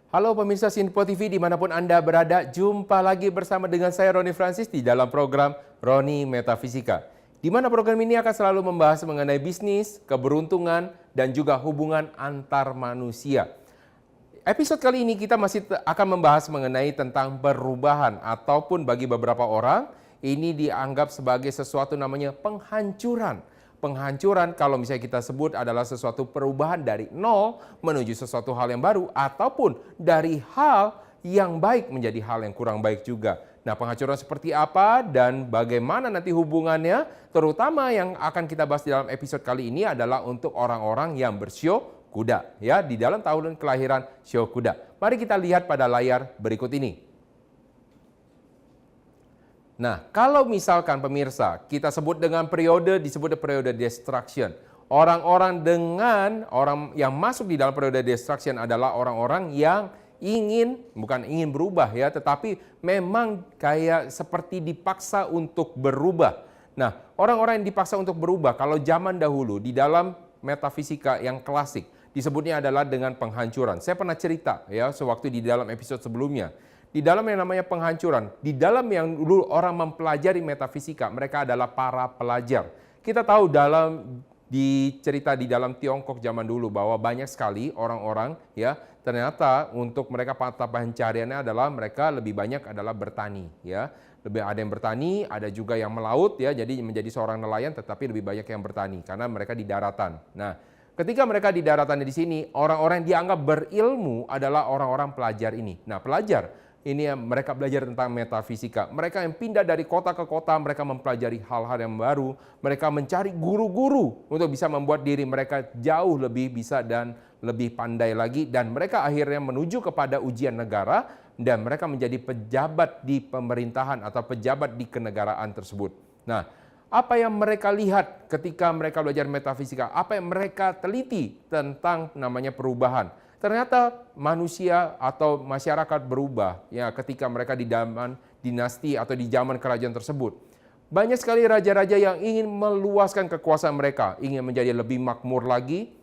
Halo pemirsa Sinpo TV dimanapun Anda berada, jumpa lagi bersama dengan saya Roni Francis di dalam program Roni Metafisika. Di mana program ini akan selalu membahas mengenai bisnis, keberuntungan, dan juga hubungan antar manusia. Episode kali ini kita masih akan membahas mengenai tentang perubahan ataupun bagi beberapa orang ini dianggap sebagai sesuatu namanya penghancuran. Penghancuran kalau misalnya kita sebut adalah sesuatu perubahan dari nol menuju sesuatu hal yang baru ataupun dari hal yang baik menjadi hal yang kurang baik juga. Nah, penghancuran seperti apa dan bagaimana nanti hubungannya, terutama yang akan kita bahas di dalam episode kali ini adalah untuk orang-orang yang bersio kuda, ya, di dalam tahun kelahiran sio kuda. Mari kita lihat pada layar berikut ini. Nah, kalau misalkan pemirsa, kita sebut dengan periode, disebut periode destruction. Orang-orang yang masuk di dalam periode destruction adalah orang-orang yang bukan ingin berubah ya, tetapi memang kayak seperti dipaksa untuk berubah. Nah, orang-orang yang dipaksa untuk berubah, kalau zaman dahulu di dalam metafisika yang klasik, disebutnya adalah dengan penghancuran. Saya pernah cerita ya, sewaktu di dalam episode sebelumnya. Di dalam yang namanya penghancuran, di dalam yang dulu orang mempelajari metafisika, mereka adalah para pelajar. Kita tahu cerita di dalam Tiongkok zaman dulu bahwa banyak sekali orang-orang ya, ternyata untuk mereka mata pencariannya adalah mereka lebih banyak adalah bertani ya. Lebih ada yang bertani, ada juga yang melaut ya, jadi menjadi seorang nelayan tetapi lebih banyak yang bertani karena mereka di daratan. Nah, ketika mereka di daratan di sini, orang-orang yang dianggap berilmu adalah orang-orang pelajar ini. Nah, pelajar ini mereka belajar tentang metafisika. Mereka yang pindah dari kota ke kota, mereka mempelajari hal-hal yang baru. Mereka mencari guru-guru untuk bisa membuat diri mereka jauh lebih bisa dan lebih pandai lagi. Dan mereka akhirnya menuju kepada ujian negara dan mereka menjadi pejabat di pemerintahan atau pejabat di kenegaraan tersebut. Nah, apa yang mereka lihat ketika mereka belajar metafisika? Apa yang mereka teliti tentang namanya perubahan? Ternyata manusia atau masyarakat berubah ya ketika mereka di zaman dinasti atau di zaman kerajaan tersebut. Banyak sekali raja-raja yang ingin meluaskan kekuasaan mereka, ingin menjadi lebih makmur lagi,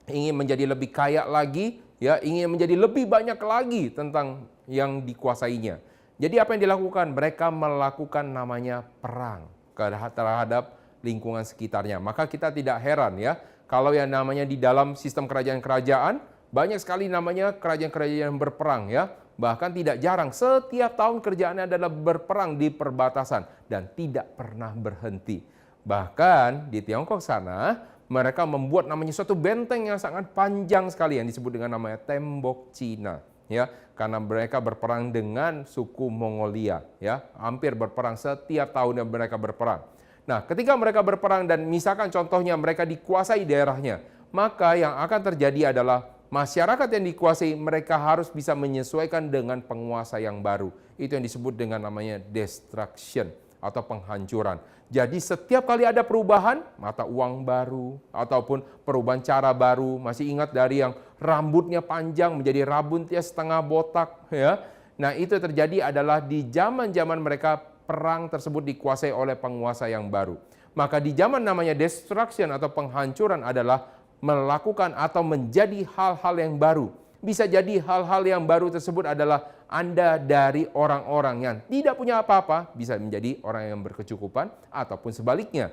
ingin menjadi lebih kaya lagi, ya, ingin menjadi lebih banyak lagi tentang yang dikuasainya. Jadi apa yang dilakukan? Mereka melakukan namanya perang terhadap lingkungan sekitarnya. Maka kita tidak heran ya kalau yang namanya di dalam sistem kerajaan-kerajaan banyak sekali namanya kerajaan-kerajaan yang berperang ya. Bahkan tidak jarang setiap tahun kerjaannya adalah berperang di perbatasan dan tidak pernah berhenti. Bahkan di Tiongkok sana mereka membuat namanya suatu benteng yang sangat panjang sekali yang disebut dengan namanya tembok Cina ya, karena mereka berperang dengan suku Mongolia ya, hampir berperang setiap tahunnya mereka berperang. Nah, ketika mereka berperang dan misalkan contohnya mereka dikuasai daerahnya, maka yang akan terjadi adalah masyarakat yang dikuasai mereka harus bisa menyesuaikan dengan penguasa yang baru. Itu yang disebut dengan namanya destruction atau penghancuran. Jadi setiap kali ada perubahan, mata uang baru ataupun perubahan cara baru. Masih ingat dari yang rambutnya panjang menjadi rambutnya setengah botak ya. Nah, itu terjadi adalah di zaman-zaman mereka perang tersebut dikuasai oleh penguasa yang baru. Maka di zaman namanya destruction atau penghancuran adalah melakukan atau menjadi hal-hal yang baru. Bisa jadi hal-hal yang baru tersebut adalah Anda dari orang-orang yang tidak punya apa-apa, bisa menjadi orang yang berkecukupan, ataupun sebaliknya.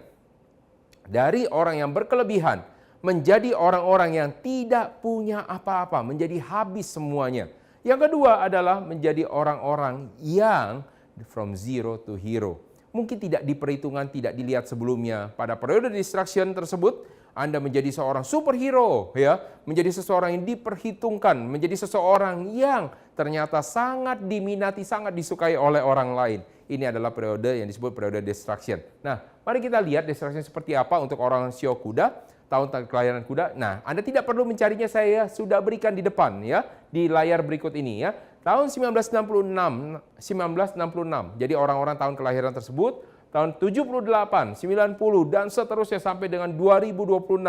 Dari orang yang berkelebihan, menjadi orang-orang yang tidak punya apa-apa, menjadi habis semuanya. Yang kedua adalah menjadi orang-orang yang from zero to hero. Mungkin tidak diperhitungkan, tidak dilihat sebelumnya. Pada periode destruction tersebut, Anda menjadi seorang superhero, ya, menjadi seseorang yang diperhitungkan, menjadi seseorang yang ternyata sangat diminati, sangat disukai oleh orang lain. Ini adalah periode yang disebut periode destruction. Nah, mari kita lihat destruction seperti apa untuk orang sio kuda, tahun kelahiran kuda. Nah, Anda tidak perlu mencarinya, saya sudah berikan di depan ya, di layar berikut ini ya. Tahun 1966. Jadi orang-orang tahun kelahiran tersebut tahun 78, 90 dan seterusnya sampai dengan 2026.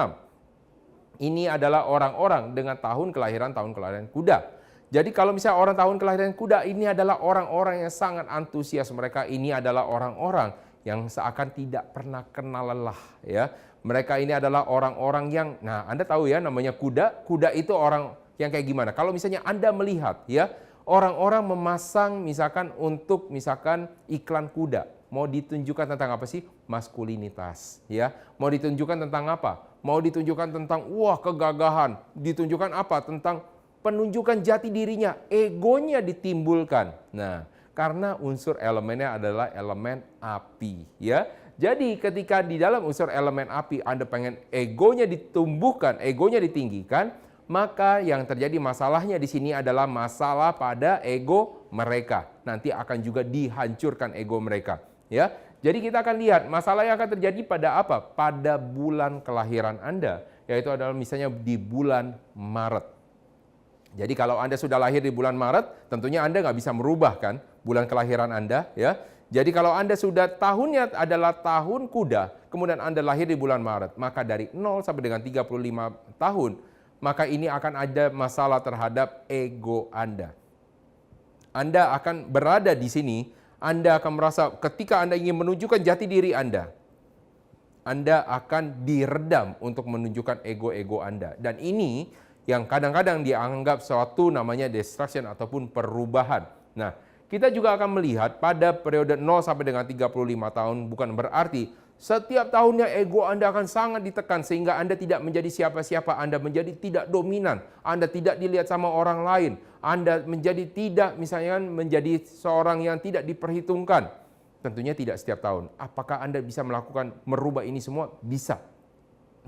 Ini adalah orang-orang dengan tahun kelahiran kuda. Jadi kalau misalnya orang tahun kelahiran kuda ini adalah orang-orang yang sangat antusias, mereka ini adalah orang-orang yang seakan tidak pernah kenal lelah ya. Mereka ini adalah orang-orang yang, nah Anda tahu ya namanya kuda. Kuda itu orang Yang kayak gimana? Kalau misalnya Anda melihat ya, orang-orang memasang misalkan untuk misalkan iklan kuda, mau ditunjukkan tentang apa sih? Maskulinitas, ya. Mau ditunjukkan tentang apa? Mau ditunjukkan tentang wah kegagahan, ditunjukkan apa? Tentang penunjukan jati dirinya, egonya ditimbulkan. Nah, karena unsur elemennya adalah elemen api, ya. Jadi ketika di dalam unsur elemen api Anda pengen egonya ditumbuhkan, egonya ditinggikan, maka yang terjadi masalahnya di sini adalah masalah pada ego mereka. Nanti akan juga dihancurkan ego mereka, ya. Jadi kita akan lihat masalah yang akan terjadi pada apa? Pada bulan kelahiran Anda, yaitu adalah misalnya di bulan Maret. Jadi kalau Anda sudah lahir di bulan Maret, tentunya Anda nggak bisa merubah kan bulan kelahiran Anda, ya. Jadi kalau Anda sudah tahunnya adalah tahun kuda, kemudian Anda lahir di bulan Maret, maka dari 0 sampai dengan 35 tahun, maka ini akan ada masalah terhadap ego Anda. Anda akan berada di sini, Anda akan merasa ketika Anda ingin menunjukkan jati diri Anda akan diredam untuk menunjukkan ego-ego Anda. Dan ini yang kadang-kadang dianggap suatu namanya distraction ataupun perubahan. Nah, kita juga akan melihat pada periode 0 sampai dengan 35 tahun bukan berarti setiap tahunnya ego Anda akan sangat ditekan sehingga Anda tidak menjadi siapa-siapa, Anda menjadi tidak dominan, Anda tidak dilihat sama orang lain, Anda menjadi tidak misalnya menjadi seorang yang tidak diperhitungkan. Tentunya tidak setiap tahun. Apakah Anda bisa melakukan merubah ini semua? Bisa.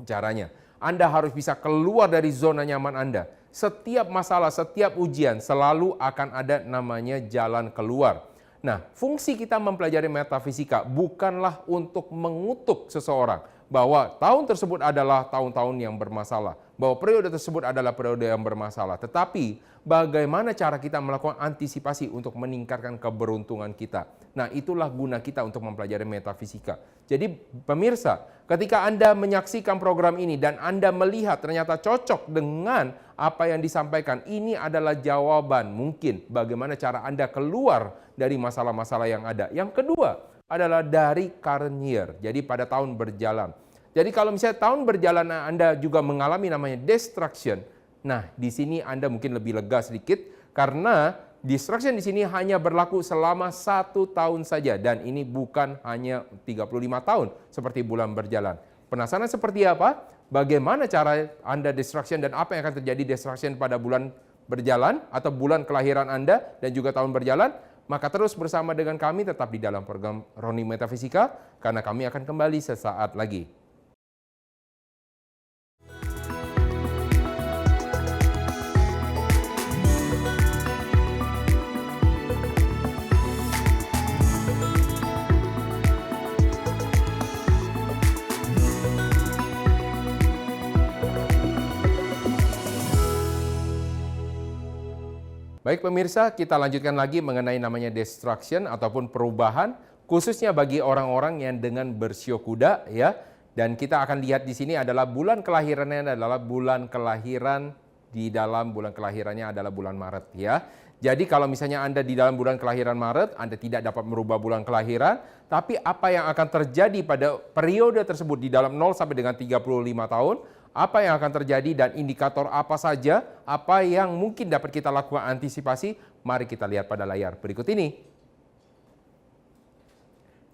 Caranya, Anda harus bisa keluar dari zona nyaman Anda. Setiap masalah, setiap ujian selalu akan ada namanya jalan keluar. Nah, fungsi kita mempelajari metafisika bukanlah untuk mengutuk seseorang bahwa tahun tersebut adalah tahun-tahun yang bermasalah, bahwa periode tersebut adalah periode yang bermasalah, tetapi bagaimana cara kita melakukan antisipasi untuk meningkatkan keberuntungan kita. Nah, itulah guna kita untuk mempelajari metafisika. Jadi pemirsa, ketika Anda menyaksikan program ini dan Anda melihat ternyata cocok dengan apa yang disampaikan, ini adalah jawaban mungkin bagaimana cara Anda keluar dari masalah-masalah yang ada. Yang kedua adalah dari current year, jadi pada tahun berjalan. Jadi kalau misalnya tahun berjalan Anda juga mengalami namanya distraction, nah di sini Anda mungkin lebih lega sedikit karena distraction di sini hanya berlaku selama 1 tahun saja dan ini bukan hanya 35 tahun seperti bulan berjalan. Penasaran seperti apa? Bagaimana cara Anda distraction dan apa yang akan terjadi distraction pada bulan berjalan atau bulan kelahiran Anda dan juga tahun berjalan? Maka terus bersama dengan kami tetap di dalam program Roni Metafisika karena kami akan kembali sesaat lagi. Baik pemirsa, kita lanjutkan lagi mengenai namanya destruction ataupun perubahan, khususnya bagi orang-orang yang dengan bersio kuda ya. Dan kita akan lihat di sini adalah bulan kelahirannya adalah bulan kelahiran di dalam bulan kelahirannya adalah bulan Maret ya. Jadi kalau misalnya Anda di dalam bulan kelahiran Maret, Anda tidak dapat merubah bulan kelahiran, tapi apa yang akan terjadi pada periode tersebut di dalam 0 sampai dengan 35 tahun, apa yang akan terjadi dan indikator apa saja, apa yang mungkin dapat kita lakukan antisipasi, mari kita lihat pada layar berikut ini.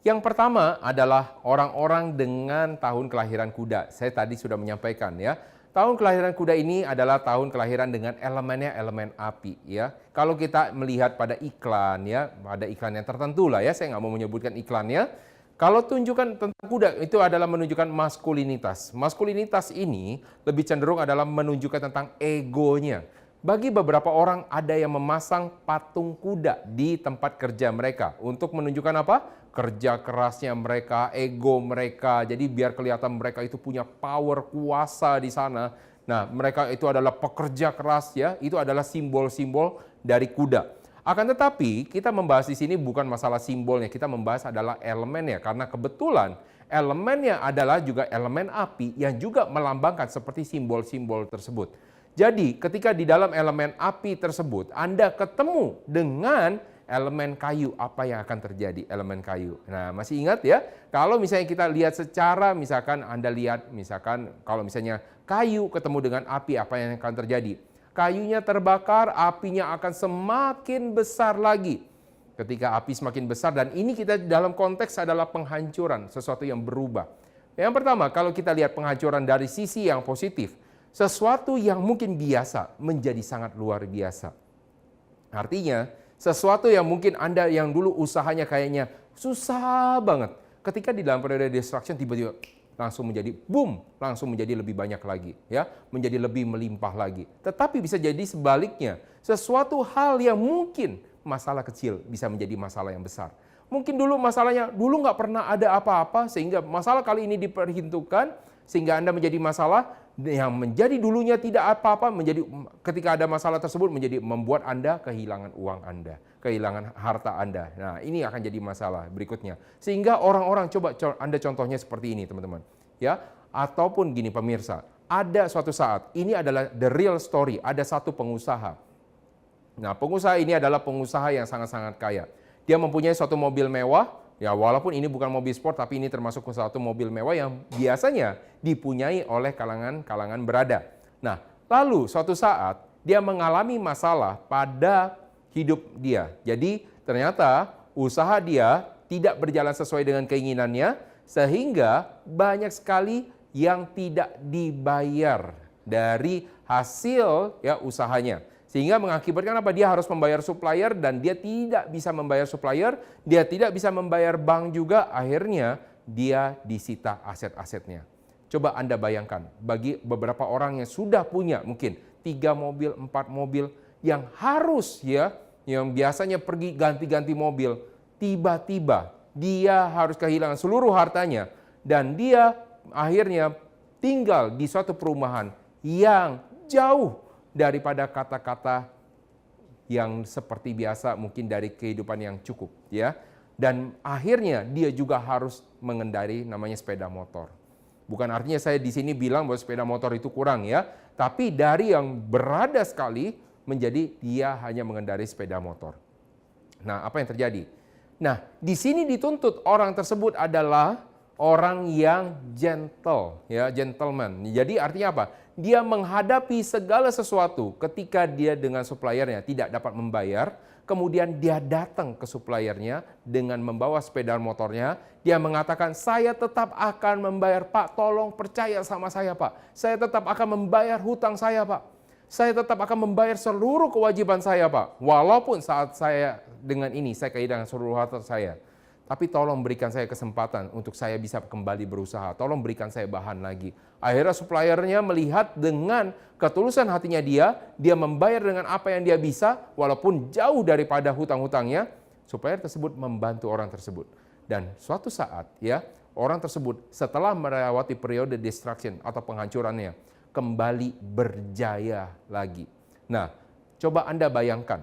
Yang pertama adalah orang-orang dengan tahun kelahiran kuda. Saya tadi sudah menyampaikan ya. Tahun kelahiran kuda ini adalah tahun kelahiran dengan elemennya elemen api ya. Kalau kita melihat pada iklan ya, pada iklan yang tertentu lah ya, saya nggak mau menyebutkan iklannya. Kalau tunjukkan tentang kuda itu adalah menunjukkan maskulinitas. Maskulinitas ini lebih cenderung adalah menunjukkan tentang egonya. Bagi beberapa orang ada yang memasang patung kuda di tempat kerja mereka untuk menunjukkan apa? Kerja kerasnya mereka, ego mereka. Jadi biar kelihatan mereka itu punya power, kuasa di sana. Nah, mereka itu adalah pekerja keras ya. Itu adalah simbol-simbol dari kuda. Akan tetapi kita membahas di sini bukan masalah simbolnya, kita membahas adalah elemennya karena kebetulan elemennya adalah juga elemen api yang juga melambangkan seperti simbol-simbol tersebut. Jadi ketika di dalam elemen api tersebut Anda ketemu dengan elemen kayu, apa yang akan terjadi elemen kayu? Nah, masih ingat ya, kalau misalnya kita lihat secara misalkan Anda lihat misalkan kalau misalnya kayu ketemu dengan api, apa yang akan terjadi? Kayunya terbakar, apinya akan semakin besar lagi. Ketika api semakin besar, dan ini kita dalam konteks adalah penghancuran, sesuatu yang berubah. Yang pertama, kalau kita lihat penghancuran dari sisi yang positif, sesuatu yang mungkin biasa menjadi sangat luar biasa. Artinya, sesuatu yang mungkin Anda yang dulu usahanya kayaknya susah banget, ketika di dalam periode destruction tiba-tiba langsung menjadi boom, langsung menjadi lebih banyak lagi, ya, menjadi lebih melimpah lagi. Tetapi bisa jadi sebaliknya, sesuatu hal yang mungkin masalah kecil bisa menjadi masalah yang besar. Mungkin dulu masalahnya, dulu nggak pernah ada apa-apa, sehingga masalah kali ini diperhitungkan, sehingga Anda menjadi masalah yang menjadi dulunya tidak apa-apa, menjadi ketika ada masalah tersebut menjadi membuat Anda kehilangan uang Anda, kehilangan harta Anda. Nah, ini akan jadi masalah berikutnya. Sehingga orang-orang, coba Anda contohnya seperti ini, teman-teman. Ya, ataupun gini pemirsa, ada suatu saat, ini adalah the real story, ada satu pengusaha. Nah, pengusaha ini adalah pengusaha yang sangat-sangat kaya. Dia mempunyai suatu mobil mewah, ya walaupun ini bukan mobil sport, tapi ini termasuk suatu mobil mewah yang biasanya dipunyai oleh kalangan berada. Nah, lalu suatu saat dia mengalami masalah pada hidup dia. Jadi ternyata usaha dia tidak berjalan sesuai dengan keinginannya, sehingga banyak sekali yang tidak dibayar dari hasil ya usahanya. Sehingga mengakibatkan apa? Dia harus membayar supplier dan dia tidak bisa membayar supplier, dia tidak bisa membayar bank juga, akhirnya dia disita aset-asetnya. Coba Anda bayangkan, bagi beberapa orang yang sudah punya mungkin 3 mobil, 4 mobil, yang harus ya, yang biasanya pergi ganti-ganti mobil, tiba-tiba dia harus kehilangan seluruh hartanya dan dia akhirnya tinggal di suatu perumahan yang jauh daripada kata-kata yang seperti biasa mungkin dari kehidupan yang cukup ya. Dan akhirnya dia juga harus mengendarai namanya sepeda motor. Bukan artinya saya di sini bilang bahwa sepeda motor itu kurang ya, tapi dari yang berada sekali menjadi dia hanya mengendarai sepeda motor. Nah, apa yang terjadi? Nah, di sini dituntut orang tersebut adalah orang yang gentle, ya, gentleman. Jadi artinya apa? Dia menghadapi segala sesuatu ketika dia dengan suppliernya tidak dapat membayar, kemudian dia datang ke suppliernya dengan membawa sepeda motornya, dia mengatakan, saya tetap akan membayar Pak, tolong percaya sama saya Pak, saya tetap akan membayar hutang saya Pak, saya tetap akan membayar seluruh kewajiban saya Pak, walaupun saat saya dengan ini saya kehilangan seluruh harta saya. Tapi tolong berikan saya kesempatan untuk saya bisa kembali berusaha. Tolong berikan saya bahan lagi. Akhirnya suppliernya melihat dengan ketulusan hatinya dia membayar dengan apa yang dia bisa, walaupun jauh daripada hutang-hutangnya, supplier tersebut membantu orang tersebut. Dan suatu saat ya, orang tersebut setelah melewati periode destruction atau penghancurannya, kembali berjaya lagi. Nah, coba Anda bayangkan,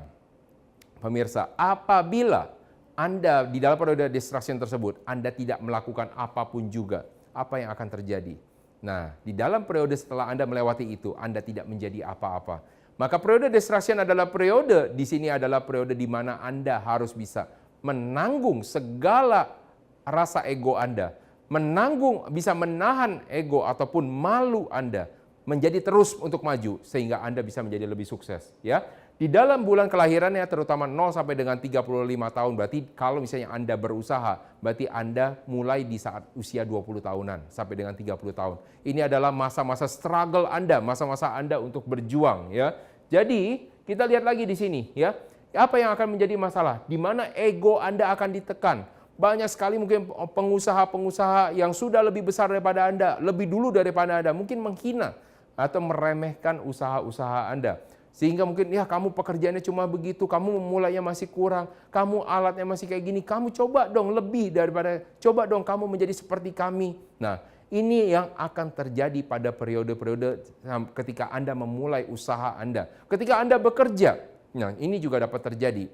pemirsa, apabila Anda di dalam periode destruction tersebut, Anda tidak melakukan apapun juga, apa yang akan terjadi? Nah, di dalam periode setelah Anda melewati itu, Anda tidak menjadi apa-apa. Maka periode destruction adalah periode, di sini adalah periode di mana Anda harus bisa menanggung segala rasa ego Anda, bisa menahan ego ataupun malu Anda, menjadi terus untuk maju, sehingga Anda bisa menjadi lebih sukses. Ya. Di dalam bulan kelahirannya terutama 0 sampai dengan 35 tahun, berarti kalau misalnya Anda berusaha, berarti Anda mulai di saat usia 20 tahunan sampai dengan 30 tahun. Ini adalah masa-masa struggle Anda, masa-masa Anda untuk berjuang ya. Jadi, kita lihat lagi di sini ya. Apa yang akan menjadi masalah? Di mana ego Anda akan ditekan. Banyak sekali mungkin pengusaha-pengusaha yang sudah lebih besar daripada Anda, lebih dulu daripada Anda, mungkin menghina atau meremehkan usaha-usaha Anda. Sehingga mungkin, ya kamu pekerjaannya cuma begitu, kamu memulainya masih kurang, kamu alatnya masih kayak gini, kamu coba dong lebih daripada, coba dong kamu menjadi seperti kami. Nah, ini yang akan terjadi pada periode-periode ketika Anda memulai usaha Anda. Ketika Anda bekerja, nah ini juga dapat terjadi.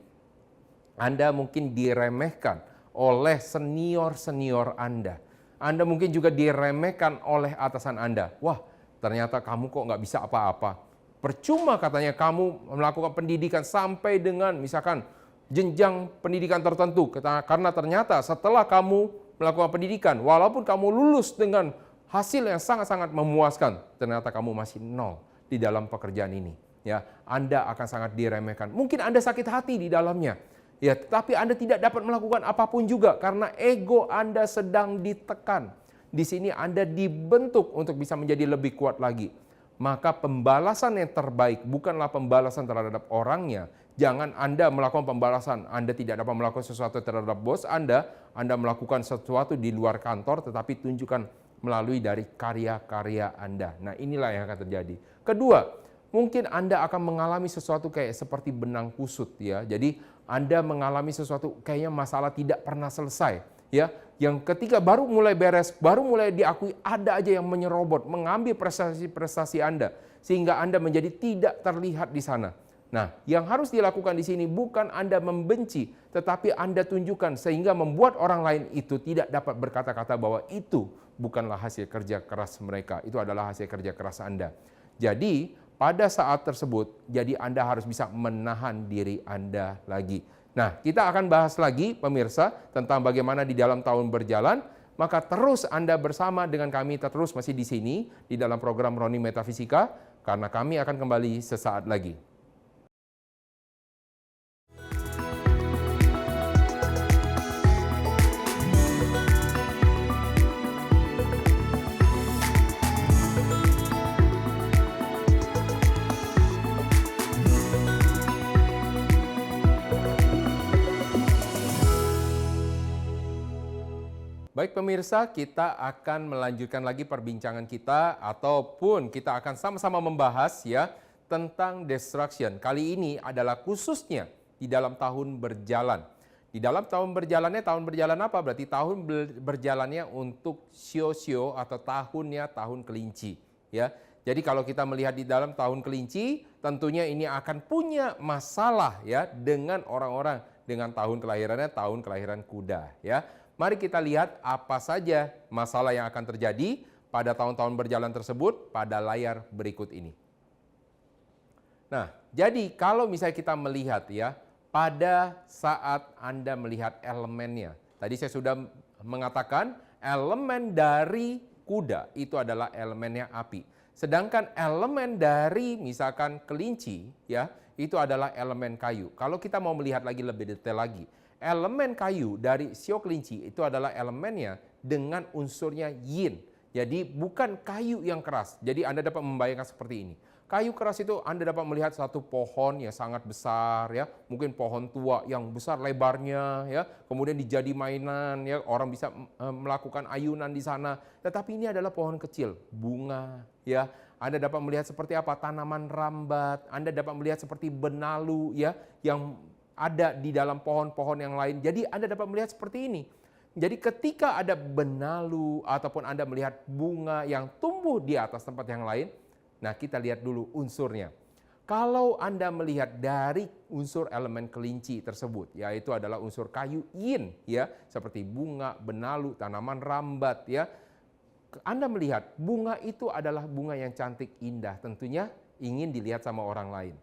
Anda mungkin diremehkan oleh senior-senior Anda. Anda mungkin juga diremehkan oleh atasan Anda. Wah, ternyata kamu kok nggak bisa apa-apa. Percuma katanya kamu melakukan pendidikan sampai dengan misalkan jenjang pendidikan tertentu. Karena ternyata setelah kamu melakukan pendidikan, walaupun kamu lulus dengan hasil yang sangat-sangat memuaskan, ternyata kamu masih nol di dalam pekerjaan ini. ya, Anda akan sangat diremehkan. Mungkin Anda sakit hati di dalamnya, ya, tetapi Anda tidak dapat melakukan apapun juga karena ego Anda sedang ditekan. Di sini Anda dibentuk untuk bisa menjadi lebih kuat lagi. Maka pembalasan yang terbaik bukanlah pembalasan terhadap orangnya. Jangan Anda melakukan pembalasan. Anda tidak dapat melakukan sesuatu terhadap bos Anda melakukan sesuatu di luar kantor, tetapi tunjukkan melalui dari karya-karya Anda. Nah, inilah yang akan terjadi. Kedua, mungkin Anda akan mengalami sesuatu kayak seperti benang kusut, ya. Jadi Anda mengalami sesuatu kayaknya masalah tidak pernah selesai, ya. Yang ketika baru mulai beres, baru mulai diakui, ada aja yang menyerobot, mengambil prestasi-prestasi Anda sehingga Anda menjadi tidak terlihat di sana. Nah, yang harus dilakukan di sini bukan Anda membenci, tetapi Anda tunjukkan sehingga membuat orang lain itu tidak dapat berkata-kata bahwa itu bukanlah hasil kerja keras mereka, itu adalah hasil kerja keras Anda. Jadi, pada saat tersebut, jadi Anda harus bisa menahan diri Anda lagi. Nah, kita akan bahas lagi pemirsa tentang bagaimana di dalam tahun berjalan. Maka terus Anda bersama dengan kami, terus masih di sini di dalam program Roni Metafisika, karena kami akan kembali sesaat lagi. Baik pemirsa, kita akan melanjutkan lagi perbincangan kita ataupun kita akan sama-sama membahas ya tentang destruction. Kali ini adalah khususnya di dalam tahun berjalan. Di dalam tahun berjalan apa? Berarti tahun berjalannya untuk Shio-shio atau tahunnya tahun kelinci ya. Jadi kalau kita melihat di dalam tahun kelinci, tentunya ini akan punya masalah ya dengan orang-orang dengan tahun kelahiran kuda ya. Mari kita lihat apa saja masalah yang akan terjadi pada tahun-tahun berjalan tersebut pada layar berikut ini. Nah, jadi kalau misalnya kita melihat ya, pada saat Anda melihat elemennya. Tadi saya sudah mengatakan elemen dari kuda itu adalah elemennya api. Sedangkan elemen dari misalkan kelinci ya, itu adalah elemen kayu. Kalau kita mau melihat lagi lebih detail lagi, elemen kayu dari shio kelinci itu adalah elemennya dengan unsurnya yin. Jadi bukan kayu yang keras. Jadi Anda dapat membayangkan seperti ini. Kayu keras itu Anda dapat melihat satu pohon yang sangat besar ya, mungkin pohon tua yang besar lebarnya ya, kemudian dijadi mainan ya, orang bisa melakukan ayunan di sana. Tetapi ini adalah pohon kecil, bunga ya. Anda dapat melihat seperti apa tanaman rambat, Anda dapat melihat seperti benalu ya yang ada di dalam pohon-pohon yang lain. Jadi Anda dapat melihat seperti ini. Jadi ketika ada benalu ataupun Anda melihat bunga yang tumbuh di atas tempat yang lain, nah kita lihat dulu unsurnya. Kalau Anda melihat dari unsur elemen kelinci tersebut, yaitu adalah unsur kayu yin ya, seperti bunga, benalu, tanaman rambat ya. Anda melihat bunga itu adalah bunga yang cantik, indah, tentunya ingin dilihat sama orang lain.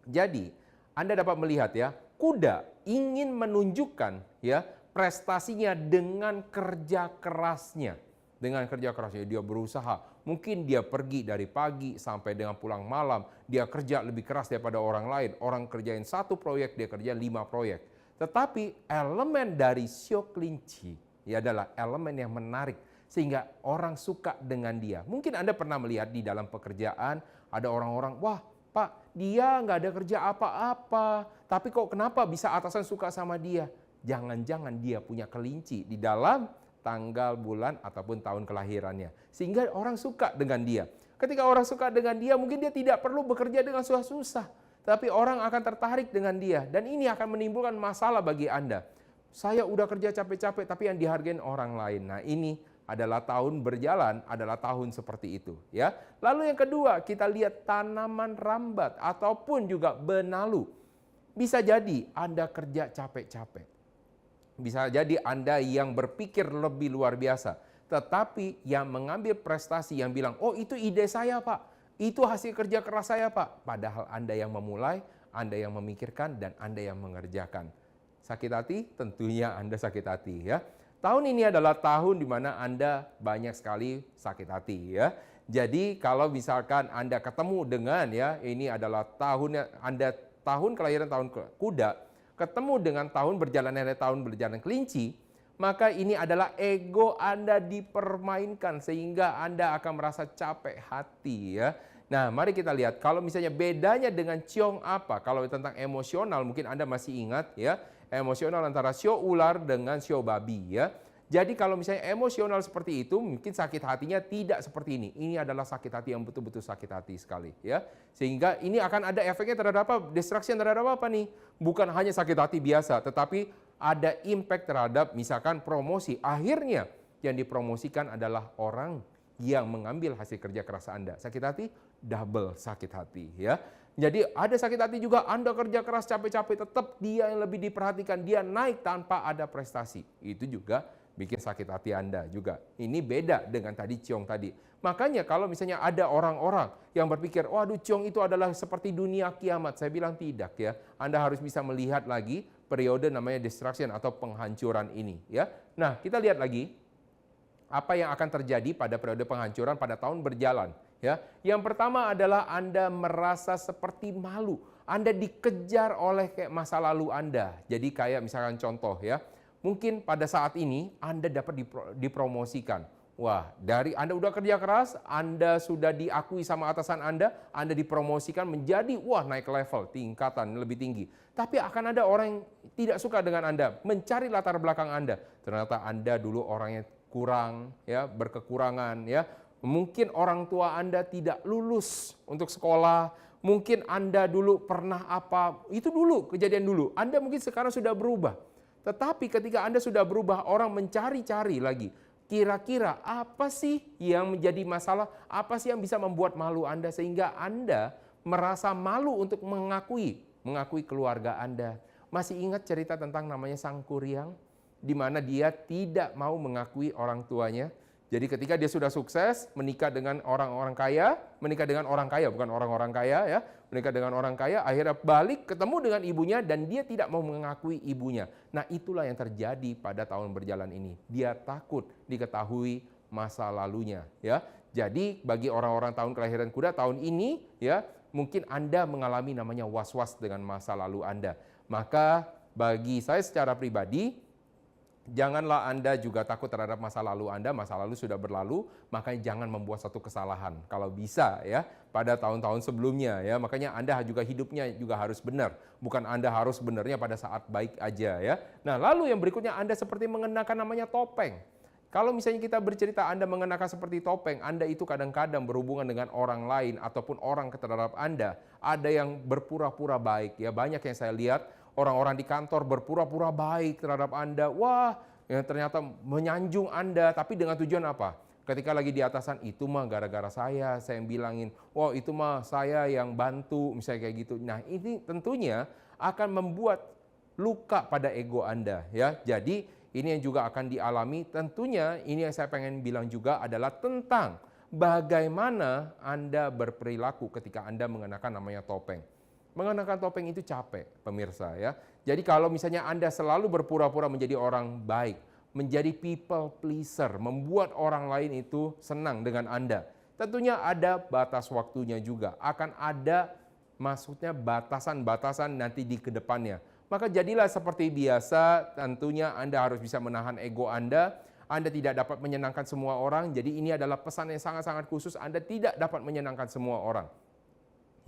Jadi Anda dapat melihat ya, kuda ingin menunjukkan ya prestasinya dengan kerja kerasnya. Dengan kerja kerasnya dia berusaha. Mungkin dia pergi dari pagi sampai dengan pulang malam. Dia kerja lebih keras daripada orang lain. Orang kerjain 1 proyek, dia kerja 5 proyek. Tetapi elemen dari shio kelinci ya adalah elemen yang menarik sehingga orang suka dengan dia. Mungkin Anda pernah melihat di dalam pekerjaan ada orang-orang, wah Pak, dia nggak ada kerja apa-apa, tapi kok kenapa bisa atasan suka sama dia? Jangan-jangan dia punya kelinci di dalam tanggal, bulan, ataupun tahun kelahirannya. Sehingga orang suka dengan dia. Ketika orang suka dengan dia, mungkin dia tidak perlu bekerja dengan susah-susah. Tapi orang akan tertarik dengan dia. Dan ini akan menimbulkan masalah bagi Anda. Saya udah kerja capek-capek, tapi yang dihargain orang lain. Nah ini adalah tahun berjalan, adalah tahun seperti itu ya. Lalu yang kedua, kita lihat tanaman rambat ataupun juga benalu. Bisa jadi Anda kerja capek-capek. Bisa jadi Anda yang berpikir lebih luar biasa, tetapi yang mengambil prestasi yang bilang, "Oh, itu ide saya, Pak. Itu hasil kerja keras saya, Pak." Padahal Anda yang memulai, Anda yang memikirkan dan Anda yang mengerjakan. Sakit hati? Tentunya Anda sakit hati ya. Tahun ini adalah tahun di mana Anda banyak sekali sakit hati ya. Jadi kalau misalkan Anda ketemu dengan ini adalah tahun kelahiran tahun kuda, ketemu dengan tahun berjalan kelinci, maka ini adalah ego Anda dipermainkan sehingga Anda akan merasa capek hati ya. Nah, mari kita lihat kalau misalnya bedanya dengan ciong apa? Kalau tentang emosional mungkin Anda masih ingat ya, emosional antara sio ular dengan sio babi ya. Jadi kalau misalnya emosional seperti itu, mungkin sakit hatinya tidak seperti ini. Ini adalah sakit hati yang betul-betul sakit hati sekali ya. Sehingga ini akan ada efeknya terhadap apa? Distraction terhadap apa nih? Bukan hanya sakit hati biasa, tetapi ada impact terhadap misalkan promosi. Akhirnya yang dipromosikan adalah orang yang mengambil hasil kerja keras Anda. Sakit hati, double sakit hati ya. Jadi ada sakit hati juga, Anda kerja keras capek-capek, tetap dia yang lebih diperhatikan, dia naik tanpa ada prestasi. Itu juga bikin sakit hati Anda juga. Ini beda dengan tadi ciong tadi. Makanya kalau misalnya ada orang-orang yang berpikir, waduh ciong itu adalah seperti dunia kiamat. Saya bilang tidak ya. Anda harus bisa melihat lagi periode namanya destruction atau penghancuran ini ya. Nah, kita lihat lagi apa yang akan terjadi pada periode penghancuran pada tahun berjalan ya. Yang pertama adalah Anda merasa seperti malu. Anda dikejar oleh kayak masa lalu Anda. Jadi kayak misalkan contoh ya. Mungkin pada saat ini Anda dapat dipromosikan. Wah, dari Anda udah kerja keras, Anda sudah diakui sama atasan Anda dipromosikan menjadi naik level, tingkatan lebih tinggi. Tapi akan ada orang yang tidak suka dengan Anda, mencari latar belakang Anda. Ternyata Anda dulu orangnya kurang, ya, berkekurangan, ya. Mungkin orang tua Anda tidak lulus untuk sekolah, mungkin Anda dulu pernah apa, itu dulu, kejadian dulu. Anda mungkin sekarang sudah berubah. Tetapi ketika Anda sudah berubah, orang mencari-cari lagi. Kira-kira apa sih yang menjadi masalah? Apa sih yang bisa membuat malu Anda sehingga Anda merasa malu untuk mengakui keluarga Anda? Masih ingat cerita tentang namanya Sang Kuryang? Di mana dia tidak mau mengakui orang tuanya. Jadi ketika dia sudah sukses, menikah dengan orang-orang kaya, bukan orang-orang kaya ya, menikah dengan orang kaya, akhirnya balik ketemu dengan ibunya dan dia tidak mau mengakui ibunya. Nah, itulah yang terjadi pada tahun berjalan ini. Dia takut diketahui masa lalunya ya. Jadi bagi orang-orang tahun kelahiran kuda tahun ini ya, mungkin Anda mengalami namanya was-was dengan masa lalu Anda. Maka bagi saya secara pribadi, janganlah Anda juga takut terhadap masa lalu Anda, masa lalu sudah berlalu, makanya jangan membuat satu kesalahan. Kalau bisa ya, pada tahun-tahun sebelumnya ya, makanya Anda juga hidupnya juga harus benar. Bukan Anda harus benarnya pada saat baik aja ya. Nah, lalu yang berikutnya Anda seperti mengenakan namanya topeng. Kalau misalnya kita bercerita Anda mengenakan seperti topeng, Anda itu kadang-kadang berhubungan dengan orang lain ataupun orang terhadap Anda, ada yang berpura-pura baik ya. Banyak yang saya lihat orang-orang di kantor berpura-pura baik terhadap Anda. Wah, yang ternyata menyanjung Anda, tapi dengan tujuan apa? Ketika lagi di atasan, itu mah gara-gara saya yang bilangin, wah itu mah saya yang bantu, misalnya kayak gitu. Nah, ini tentunya akan membuat luka pada ego Anda ya. Jadi ini yang juga akan dialami. Tentunya ini yang saya pengen bilang juga adalah tentang bagaimana Anda berperilaku ketika Anda mengenakan namanya topeng. Mengenakan topeng itu capek, pemirsa ya. Jadi kalau misalnya Anda selalu berpura-pura menjadi orang baik, menjadi people pleaser, membuat orang lain itu senang dengan Anda, tentunya ada batas waktunya juga. Akan ada maksudnya batasan-batasan nanti di kedepannya. Maka jadilah seperti biasa, tentunya Anda harus bisa menahan ego Anda. Anda tidak dapat menyenangkan semua orang, jadi ini adalah pesan yang sangat-sangat khusus. Anda tidak dapat menyenangkan semua orang.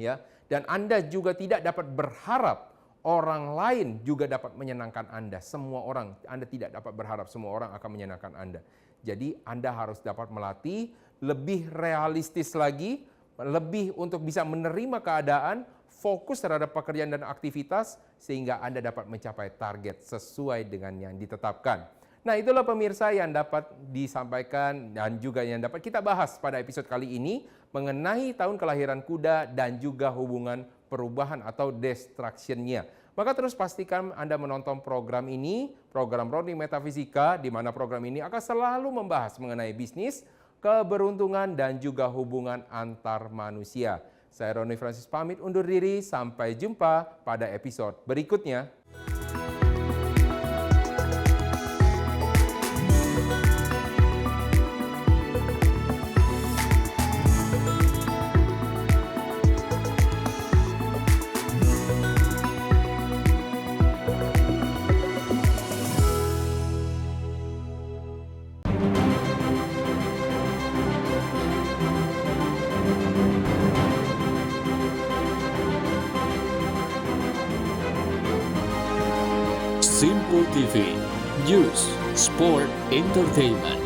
Ya, dan Anda juga tidak dapat berharap orang lain juga dapat menyenangkan Anda. Semua orang, Anda tidak dapat berharap semua orang akan menyenangkan Anda. Jadi Anda harus dapat melatih lebih realistis lagi, lebih untuk bisa menerima keadaan, fokus terhadap pekerjaan dan aktivitas, sehingga Anda dapat mencapai target sesuai dengan yang ditetapkan. Nah, itulah pemirsa yang dapat disampaikan dan juga yang dapat kita bahas pada episode kali ini mengenai tahun kelahiran kuda dan juga hubungan perubahan atau destruction-nya. Maka terus pastikan Anda menonton program ini, program Roni Metafisika, di mana program ini akan selalu membahas mengenai bisnis, keberuntungan, dan juga hubungan antar manusia. Saya Roni Francis pamit undur diri, sampai jumpa pada episode berikutnya. Simple TV, News, Sport, Entertainment.